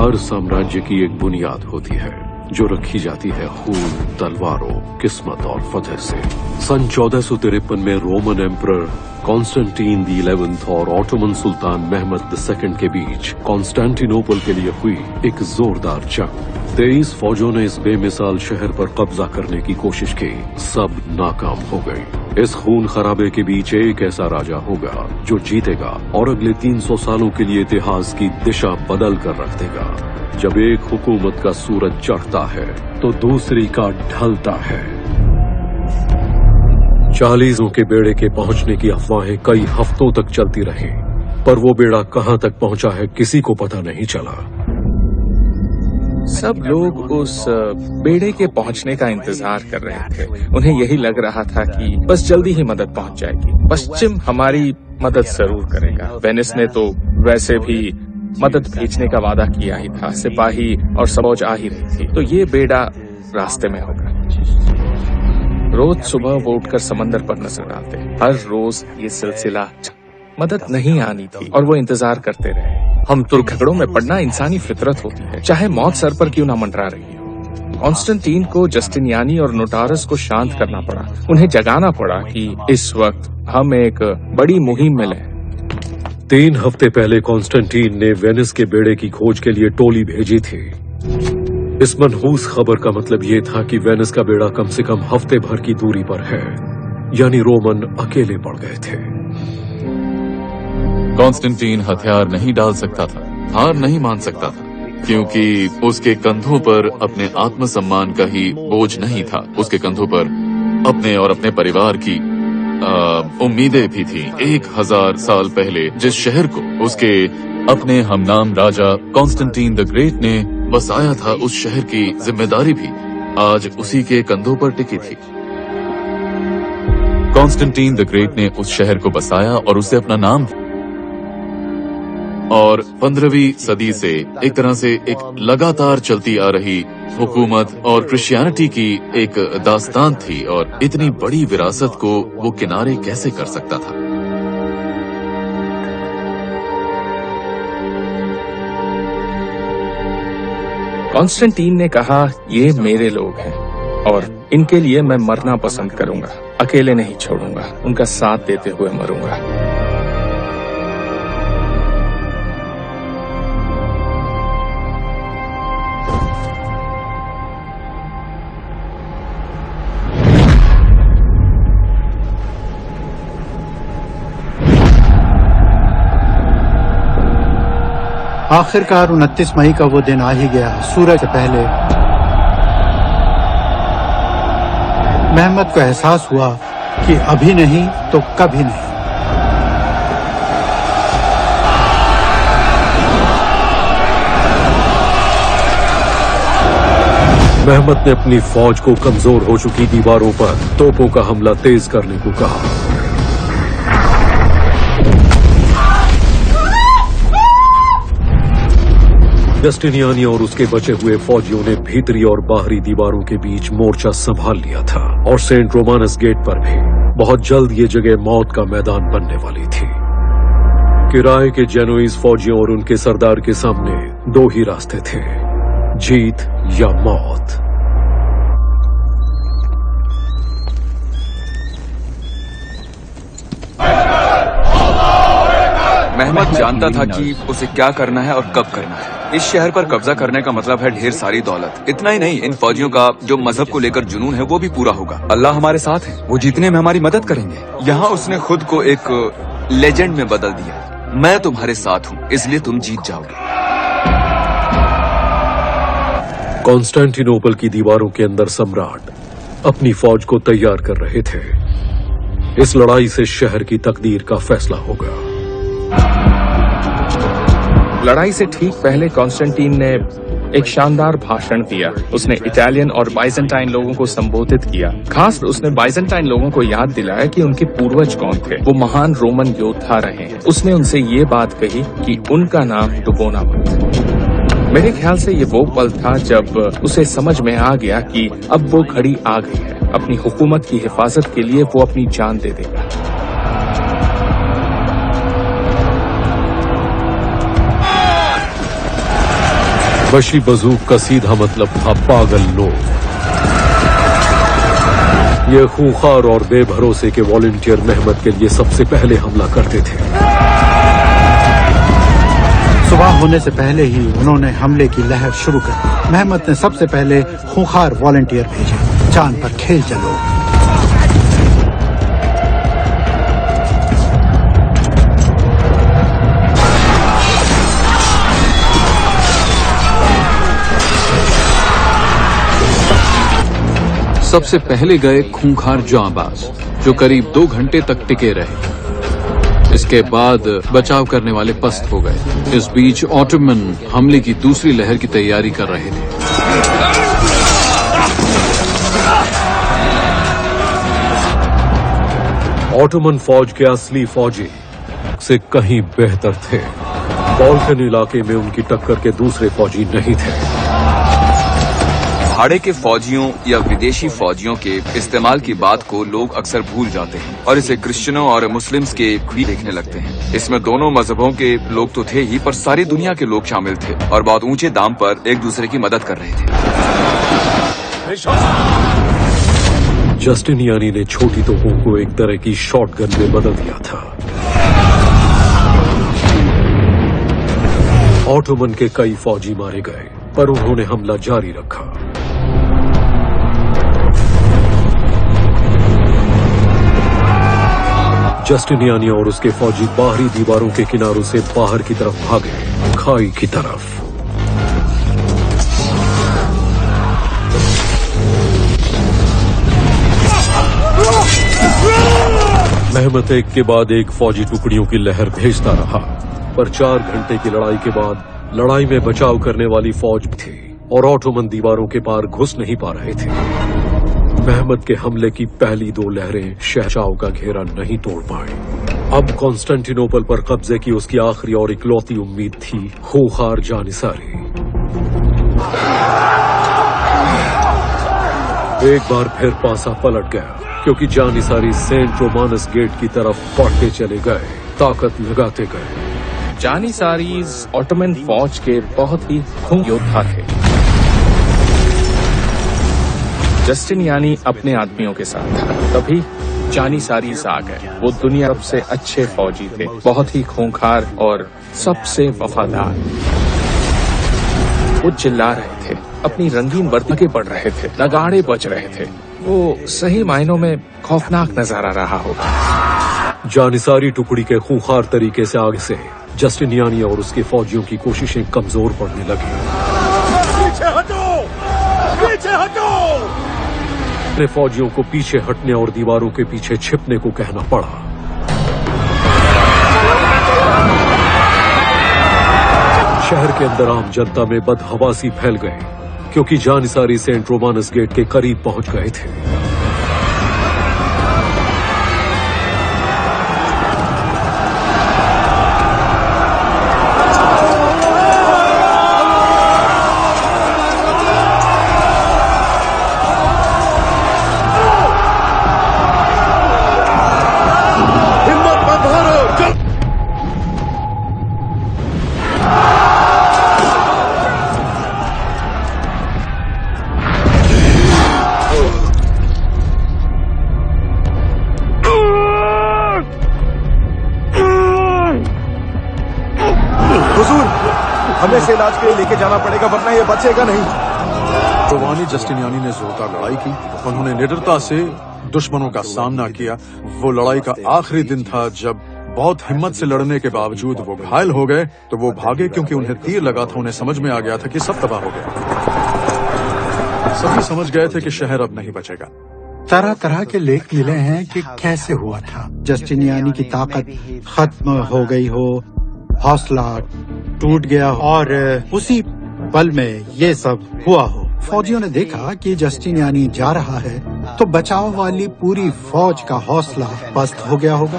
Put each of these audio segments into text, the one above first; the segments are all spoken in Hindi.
हर साम्राज्य की एक बुनियाद होती है जो रखी जाती है खून, तलवारों, किस्मत और फतह से। सन 1453 में रोमन एम्परर कॉन्स्टेंटीन दी 11th और ऑटोमन सुल्तान मेहमद II के बीच कॉन्स्टेंटिनोपल के लिए हुई एक जोरदार जंग। 23 फौजों ने इस बेमिसाल शहर पर कब्जा करने की कोशिश की, सब नाकाम हो गई। इस खून खराबे के बीच एक ऐसा राजा होगा जो जीतेगा और अगले 300 सालों के लिए इतिहास की दिशा बदल कर रख देगा। जब एक हुकूमत का सूरज चढ़ता है तो दूसरी का ढलता है। 40 के बेड़े के पहुंचने की अफवाहें कई हफ्तों तक चलती रही, पर वो बेड़ा कहां तक पहुंचा है किसी को पता नहीं चला। सब लोग उस बेड़े के पहुंचने का इंतजार कर रहे थे। उन्हें यही लग रहा था कि बस जल्दी ही मदद पहुंच जाएगी। पश्चिम हमारी मदद जरूर करेगा। वेनिस ने तो वैसे भी मदद भेजने का वादा किया ही था। सिपाही और फौज आ ही रही थी, तो ये बेड़ा रास्ते में होगा। रोज सुबह वो उठकर समंदर पर नजर डालते। हर रोज ये सिलसिला मदद नहीं आनी थी और वो इंतजार करते रहे। हम दुर्घटनाओं में पड़ना इंसानी फितरत होती है, चाहे मौत सर पर क्यों ना मंडरा रही हो। कॉन्स्टेंटीन को जस्टिनियानी और नोटारस को शांत करना पड़ा। उन्हें जगाना पड़ा कि इस वक्त हम एक बड़ी मुहिम में लें। 3 हफ्ते पहले कॉन्स्टेंटीन ने वेनिस के बेड़े की खोज के लिए टोली भेजी थी। इस मनहूस खबर का मतलब ये था कि वेनिस का बेड़ा कम से कम हफ्ते भर की दूरी पर है, यानी रोमन अकेले पड़ गए थे। कॉन्स्टेंटीन हथियार नहीं डाल सकता था, हार नहीं मान सकता था, क्योंकि उसके कंधों पर अपने आत्मसम्मान का ही बोझ नहीं था। उसके कंधों पर अपने और अपने परिवार की उम्मीदें भी थी। 1000 साल पहले जिस शहर को उसके अपने हमनाम राजा कॉन्स्टेंटीन द ग्रेट ने बसाया था, उस शहर की जिम्मेदारी भी आज उसी के कंधों पर टिकी थी। कॉन्स्टेंटीन द ग्रेट ने उस शहर को बसाया और उसे अपना नाम दिया। और 15वीं सदी से एक तरह से एक लगातार चलती आ रही हुकूमत और क्रिश्चियनिटी की एक दास्तान थी, और इतनी बड़ी विरासत को वो किनारे कैसे कर सकता था। कॉन्स्टेंटीन ने कहा, ये मेरे लोग हैं और इनके लिए मैं मरना पसंद करूंगा, अकेले नहीं छोड़ूंगा, उनका साथ देते हुए मरूंगा। आखिरकार 29 मई का वो दिन आ ही गया। सूरज से पहले मेहमद को एहसास हुआ कि अभी नहीं तो कभी नहीं। मेहमद ने अपनी फौज को कमजोर हो चुकी दीवारों पर तोपों का हमला तेज करने को कहा। जस्टिनियानी और उसके बचे हुए फौजियों ने भीतरी और बाहरी दीवारों के बीच मोर्चा संभाल लिया था, और सेंट रोमानस गेट पर भी बहुत जल्द ये जगह मौत का मैदान बनने वाली थी। किराए के जेनोइज फौजियों और उनके सरदार के सामने 2 ही रास्ते थे, जीत या मौत। मेहमद जानता था कि उसे क्या करना है और कब करना है। इस शहर पर कब्जा करने का मतलब है ढेर सारी दौलत। इतना ही नहीं, इन फौजियों का जो मजहब को लेकर जुनून है वो भी पूरा होगा। अल्लाह हमारे साथ है, वो जीतने में हमारी मदद करेंगे। यहाँ उसने खुद को एक लेजेंड में बदल दिया। मैं तुम्हारे साथ हूँ, इसलिए तुम जीत जाओगे। कॉन्स्टेंटिनोपल की दीवारों के अंदर सम्राट अपनी फौज को तैयार कर रहे थे। इस लड़ाई से शहर की तकदीर का फैसला होगा। लड़ाई से ठीक पहले कॉन्स्टेंटीन ने एक शानदार भाषण दिया। उसने इटालियन और बाइजेंटाइन लोगों को संबोधित किया। खास उसने बाइजेंटाइन लोगों को याद दिलाया कि उनके पूर्वज कौन थे। वो महान रोमन योद्धा रहे हैं। उसने उनसे ये बात कही कि उनका नाम डुबोना मत। मेरे ख्याल से ये वो पल था जब उसे समझ में आ गया कि अब वो घड़ी आ गई है। अपनी हुकूमत की हिफाजत के लिए वो अपनी जान दे देगा। बशी बजूक का सीधा मतलब था पागल लोग। ये खूंखार और बेभरोसे के वॉलंटियर मेहमत के लिए सबसे पहले हमला करते थे। सुबह होने से पहले ही उन्होंने हमले की लहर शुरू कर दी। मेहमत ने सबसे पहले खूंखार वॉलंटियर भेजे। चांद पर खेल चलो। सबसे पहले गए खूंखार जांबाज, जो करीब 2 घंटे तक टिके रहे। इसके बाद बचाव करने वाले पस्त हो गए। इस बीच ऑटोमन हमले की दूसरी लहर की तैयारी कर रहे थे। ऑटोमन फौज के असली फौजी से कहीं बेहतर थे। बाल्कन इलाके में उनकी टक्कर के दूसरे फौजी नहीं थे। भाड़े के फौजियों या विदेशी फौजियों के इस्तेमाल की बात को लोग अक्सर भूल जाते हैं और इसे क्रिश्चियनों और मुस्लिम्स के भी देखने लगते हैं। इसमें दोनों मजहबों के लोग तो थे ही, पर सारी दुनिया के लोग शामिल थे और बहुत ऊंचे दाम पर एक दूसरे की मदद कर रहे थे। जस्टिनियानी ने छोटी तोपों को एक तरह की शॉटगन में बदल दिया था। ऑटोमन के कई फौजी मारे गए, पर उन्होंने हमला जारी रखा। जस्टिनियानी और उसके फौजी बाहरी दीवारों के किनारों से बाहर की तरफ भागे, खाई की तरफ। मेहमत एक के बाद एक फौजी टुकड़ियों की लहर भेजता रहा, पर 4 घंटे की लड़ाई के बाद लड़ाई में बचाव करने वाली फौज थी और ऑटोमन दीवारों के पार घुस नहीं पा रहे थे। मेहमत के हमले की पहली 2 लहरें शहशाओं का घेरा नहीं तोड़ पाई। अब कॉन्स्टेंटिनोपल पर कब्जे की उसकी आखिरी और इकलौती उम्मीद थी खूंखार जानिसारी। एक बार फिर पासा पलट गया, क्योंकि जानिसारी सेंट रोमानस गेट की तरफ बढ़ते चले गए, ताकत लगाते गए। जानिसारीज ऑटोमन फौज के बहुत ही खून योद्धा थे। जस्टिनियानी अपने आदमियों के साथ था, तभी जानिसारीज आ गए। वो दुनिया के सबसे अच्छे फौजी थे, बहुत ही खूंखार और सबसे वफादार। वो चिल्ला रहे थे, अपनी रंगीन वर्दी के पड़ रहे थे, नगाड़े बज रहे थे। वो सही मायनों में खौफनाक नजारा रहा होगा। जानिसारी टुकड़ी के खूंखार तरीके से आगे से जस्टिनियानी और उसके फौजियों की कोशिशें कमजोर पड़ने लगी। पीछे हटो! पीछे हटो! अपने फौजियों को पीछे हटने और दीवारों के पीछे छिपने को कहना पड़ा। शहर के अंदर आम जनता में बदहवासी फैल गई, क्योंकि जानिसारी सेंट रोमानस गेट के करीब पहुंच गए थे। हमें इसे इलाज के लिए लेके जाना पड़ेगा, वरना ये बचेगा नहीं। रोमानी जस्टिनियानी ने जोरदार लड़ाई की। उन्होंने निडरता से दुश्मनों का सामना किया। वो लड़ाई का आखिरी दिन था जब बहुत हिम्मत से लड़ने के बावजूद वो घायल हो गए, तो वो भागे क्योंकि उन्हें तीर लगा था। उन्हें समझ में आ गया था कि सब तबाह हो गया। सभी समझ गए थे कि शहर अब नहीं बचेगा। तरह तरह के लेख मिले हैं कि कैसे हुआ था। जस्टिनियानी की ताकत खत्म हो गई हो, हौसला टूट गया और उसी पल में ये सब हुआ हो। फौजियों ने देखा कि जस्टिनियानी जा रहा है, तो बचाव वाली पूरी फौज का हौसला पस्त हो गया होगा।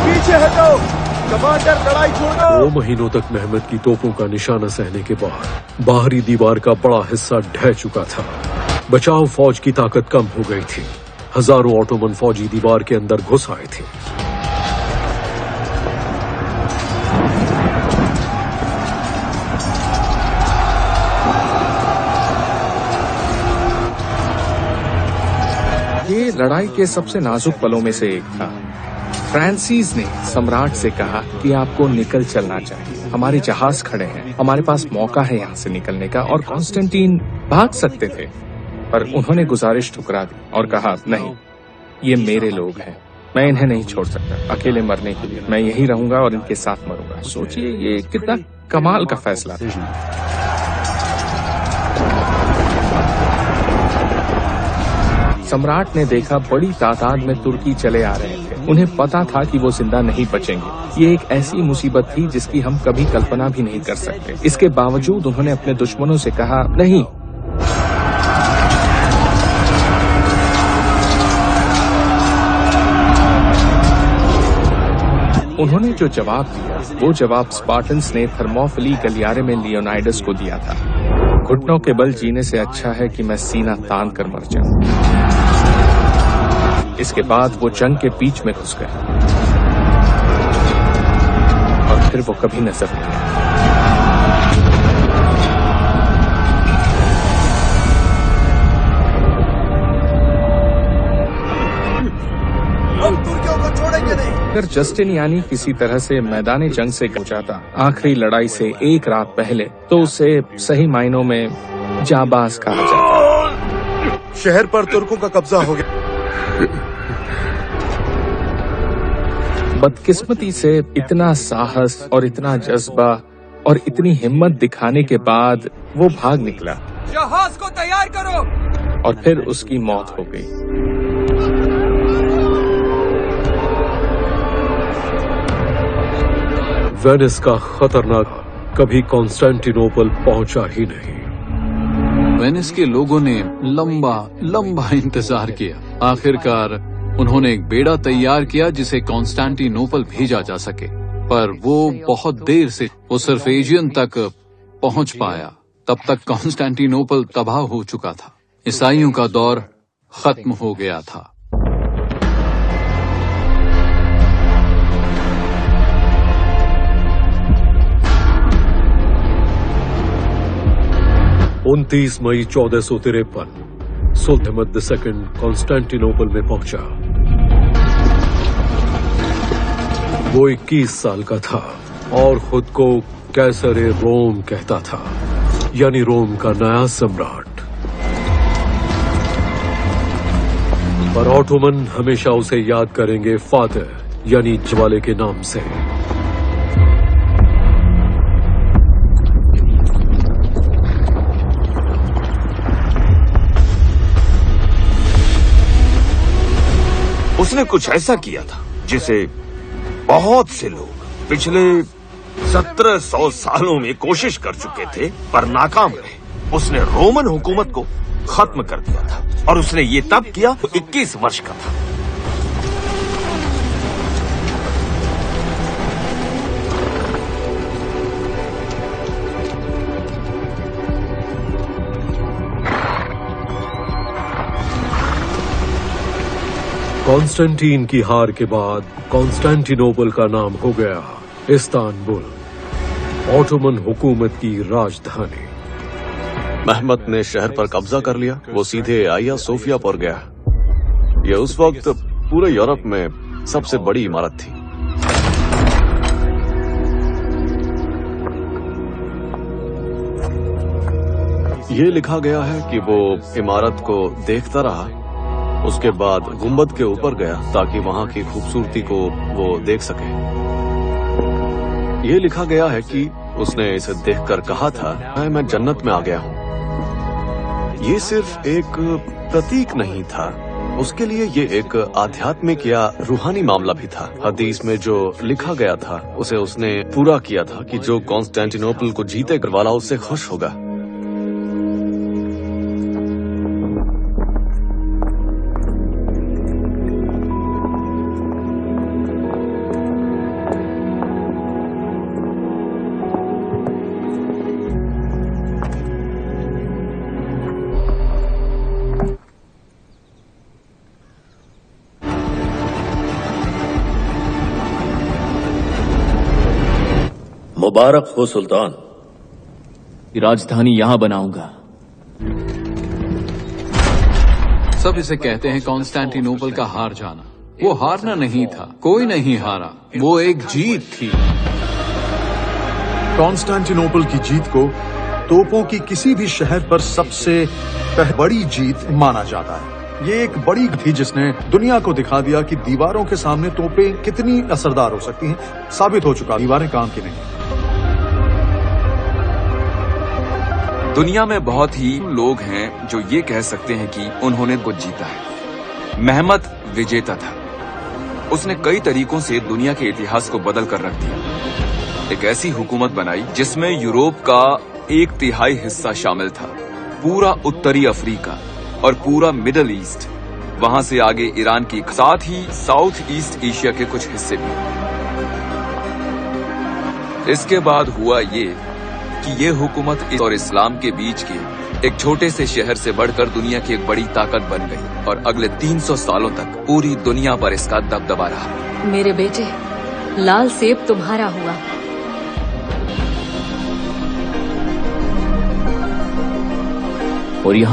पीछे हटो, कमांडर, लड़ाई छोड़ दो। 2 महीनों तक मेहमत की तोपों का निशाना सहने के बाद बाहरी दीवार का बड़ा हिस्सा ढह चुका था। बचाव फौज की ताकत कम हो गई थी। हजारों ऑटोमन फौजी दीवार के अंदर घुस आए थे। ये लड़ाई के सबसे नाजुक पलों में से एक था। फ्रांसीस ने सम्राट से कहा कि आपको निकल चलना चाहिए, हमारे जहाज खड़े हैं, हमारे पास मौका है यहाँ से निकलने का। और कॉन्स्टेंटीन भाग सकते थे, पर उन्होंने गुजारिश ठुकरा दी और कहा नहीं, ये मेरे लोग हैं, मैं इन्हें नहीं छोड़ सकता अकेले मरने के लिए। मैं यही रहूंगा और इनके साथ मरूंगा। सोचिए ये कितना कमाल का फैसला था। सम्राट ने देखा बड़ी तादाद में तुर्की चले आ रहे थे। उन्हें पता था कि वो जिंदा नहीं बचेंगे। ये एक ऐसी मुसीबत थी जिसकी हम कभी कल्पना भी नहीं कर सकते। इसके बावजूद उन्होंने अपने दुश्मनों से कहा नहीं। उन्होंने जो जवाब दिया वो जवाब स्पार्टन्स ने थर्मोफिली गलियारे में लियोनाइडस को दिया था। घुटनों के बल जीने से अच्छा है कि मैं सीना तान कर मर जाऊं। इसके बाद वो जंग के बीच में घुस गए और फिर वो कभी नजर नहीं आया। अगर जस्टिनियानी किसी तरह से मैदानी जंग से जाता आखिरी लड़ाई से एक रात पहले, तो उसे सही मायनों में जाबाज कहा जाता। शहर पर तुर्कों का कब्जा हो गया। बदकिस्मती से इतना साहस और इतना जज्बा और इतनी हिम्मत दिखाने के बाद वो भाग निकला। जहाज को तैयार करो। और फिर उसकी मौत हो गई। वेनिस का खतरनाक कभी कॉन्स्टेंटिनोपल पहुंचा ही नहीं। वेनिस के लोगों ने लंबा लंबा इंतजार किया। आखिरकार उन्होंने एक बेड़ा तैयार किया जिसे कॉन्स्टेंटिनोपल भेजा जा सके, पर वो बहुत देर से वो सिर्फ एजियन तक पहुंच पाया। तब तक कॉन्स्टेंटिनोपल तबाह हो चुका था। ईसाइयों का दौर खत्म हो गया था। उनतीस मई 1453 सुल्तान अहमद II कॉन्स्टेंटिनोपल में पहुंचा। वो 21 साल का था और खुद को कैसरे रोम कहता था, यानी रोम का नया सम्राट। पर ऑटोमन हमेशा उसे याद करेंगे फातेह, यानी जवाले के नाम से। उसने कुछ ऐसा किया था जिसे बहुत से लोग पिछले 1700 सालों में कोशिश कर चुके थे पर नाकाम रहे। उसने रोमन हुकूमत को खत्म कर दिया था और उसने ये तब किया तो 21 वर्ष का था। कॉन्स्टेंटीन की हार के बाद कॉन्स्टेंटिनोपल का नाम हो गया इस्तांबुल, ऑटोमन हुकूमत की राजधानी। महमद ने शहर पर कब्जा कर लिया। वो सीधे आया सोफिया पर गया। यह उस वक्त पूरे यूरोप में सबसे बड़ी इमारत थी। ये लिखा गया है कि वो इमारत को देखता रहा, उसके बाद गुंबद के ऊपर गया ताकि वहां की खूबसूरती को वो देख सके। ये लिखा गया है कि उसने इसे देखकर कहा था, मैं जन्नत में आ गया हूँ। ये सिर्फ एक प्रतीक नहीं था, उसके लिए ये एक आध्यात्मिक या रूहानी मामला भी था। हदीस में जो लिखा गया था उसे उसने पूरा किया था कि जो कॉन्स्टेंटिनोपल को जीते वाला उससे खुश होगा। मुबारक हो सुल्तान। राजधानी यहां बनाऊंगा। सब इसे कहते हैं कॉन्स्टेंटिनोपल का हार जाना। वो हारना नहीं था, कोई नहीं हारा, वो एक जीत थी। कॉन्स्टेंटिनोपल की जीत को तोपों की किसी भी शहर पर सबसे बड़ी जीत माना जाता है। ये एक बड़ी थी जिसने दुनिया को दिखा दिया कि दीवारों के सामने तोपें कितनी असरदार हो सकती हैं। साबित हो चुका, दीवारें काम की नहीं। दुनिया में बहुत ही लोग हैं जो ये कह सकते हैं कि उन्होंने कुछ जीता है। महमद विजेता था। उसने कई तरीकों से दुनिया के इतिहास को बदल कर रख दिया। एक ऐसी हुकूमत बनाई जिसमें यूरोप का 1/3 हिस्सा शामिल था, पूरा उत्तरी अफ्रीका और पूरा मिडल ईस्ट, वहां से आगे ईरान की, साथ ही साउथ ईस्ट एशिया के कुछ हिस्से भी। इसके बाद हुआ ये कि ये हुकूमत और इस्लाम के बीच के एक छोटे से शहर से बढ़कर दुनिया की एक बड़ी ताकत बन गई और अगले 300 सालों तक पूरी दुनिया पर इसका दबदबा रहा। मेरे बेटे, लाल सेब तुम्हारा हुआ। और यहाँ